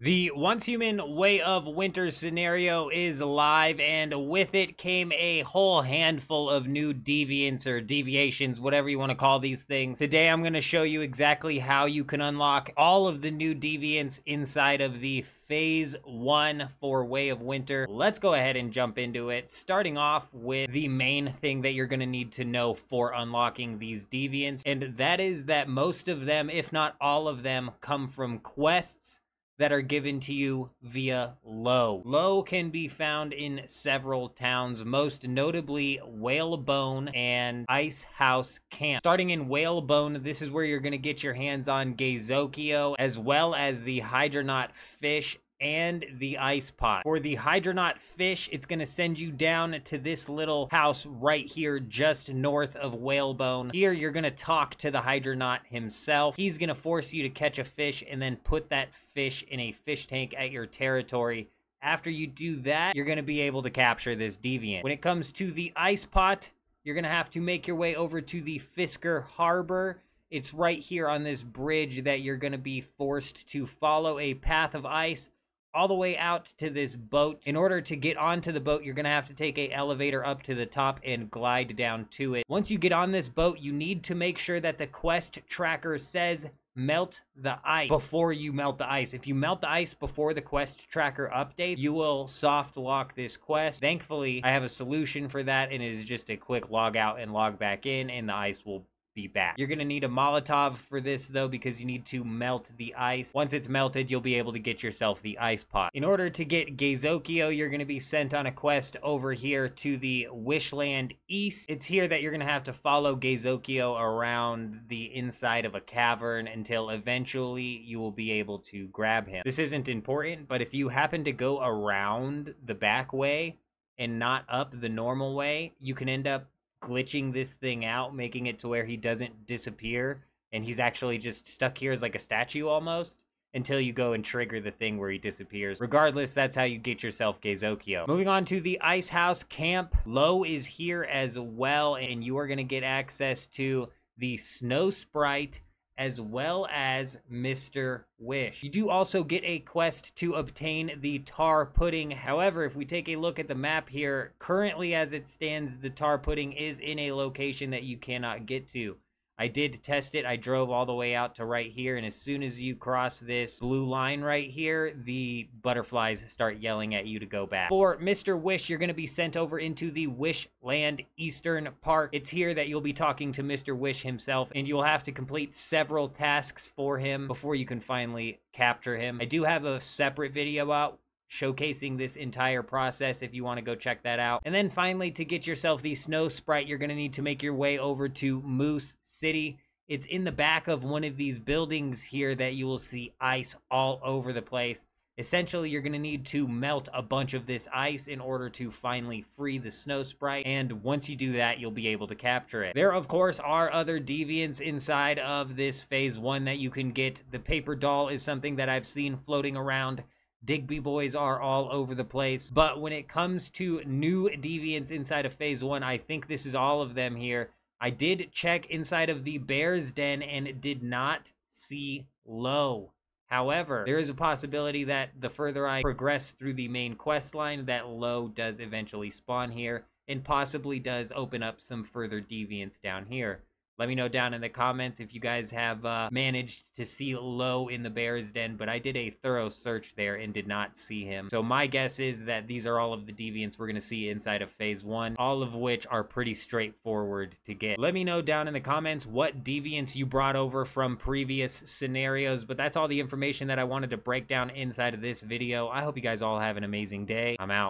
The Once Human Way of Winter scenario is live, and with it came a whole handful of new deviants or deviations, whatever you want to call these things. Today, I'm going to show you exactly how you can unlock all of the new deviants inside of the Phase 1 for Way of Winter. Let's go ahead and jump into it, starting off with the main thing that you're going to need to know for unlocking these deviants, and that is that most of them, if not all of them, come from quests that are given to you via Low. Low can be found in several towns, most notably Whalebone and Ice House Camp. Starting in Whalebone, this is where you're going to get your hands on Geizokyo, as well as the Hydronaut fish and the ice pot. For the Hydronaut fish, it's going to send you down to this little house right here just north of Whalebone. Here, you're going to talk to the Hydronaut himself. He's going to force you to catch a fish and then put that fish in a fish tank at your territory. After you do that, you're going to be able to capture this deviant. When it comes to the ice pot, you're going to have to make your way over to the Fisker Harbor. It's right here on this bridge that you're going to be forced to follow a path of ice all the way out to this boat. In order to get onto the boat, you're going to have to take an elevator up to the top and glide down to it. Once you get on this boat, you need to make sure that the quest tracker says melt the ice before you melt the ice. If you melt the ice before the quest tracker updates, you will soft lock this quest. Thankfully, I have a solution for that, and it is just a quick log out and log back in, and the ice will be back. You're going to need a Molotov for this though, because you need to melt the ice. Once it's melted, you'll be able to get yourself the ice pot. In order to get Geizokyo, you're going to be sent on a quest over here to the Wishland East. It's here that you're going to have to follow Geizokyo around the inside of a cavern until eventually you will be able to grab him. This isn't important, but if you happen to go around the back way and not up the normal way, you can end up glitching this thing out, making it to where he doesn't disappear and he's actually just stuck here as like a statue almost until you go and trigger the thing where he disappears. Regardless, that's how you get yourself Geizokyo. Moving on to the Ice House Camp, Low is here as well, and you are going to get access to the Snow Sprite as well as Mr. Wish. You do also get a quest to obtain the tar pudding. However, if we take a look at the map here, currently as it stands, the tar pudding is in a location that you cannot get to. I did test it. I drove all the way out to right here, and as soon as you cross this blue line right here, the butterflies start yelling at you to go back. For Mr. Wish, you're going to be sent over into the Wishland Eastern Park. It's here that you'll be talking to Mr. Wish himself, and you'll have to complete several tasks for him before you can finally capture him. I do have a separate video out showcasing this entire process if you want to go check that out. And then finally, to get yourself the Snow Sprite, you're going to need to make your way over to Moose City. It's in the back of one of these buildings here that you will see ice all over the place. Essentially, you're going to need to melt a bunch of this ice in order to finally free the Snow Sprite, and once you do that, you'll be able to capture it. There, of course, are other deviants inside of this Phase 1 that you can get. The paper doll is something that I've seen floating around. Digby boys are all over the place. But when it comes to new deviants inside of Phase 1, I think this is all of them here. I did check inside of the Bear's Den and did not see Low. However, there is a possibility that the further I progress through the main quest line, that Low does eventually spawn here and possibly does open up some further deviants down here. Let me know down in the comments if you guys have managed to see Low in the Bear's Den, but I did a thorough search there and did not see him. So my guess is that these are all of the deviants we're going to see inside of Phase 1, all of which are pretty straightforward to get. Let me know down in the comments what deviants you brought over from previous scenarios, but that's all the information that I wanted to break down inside of this video. I hope you guys all have an amazing day. I'm out.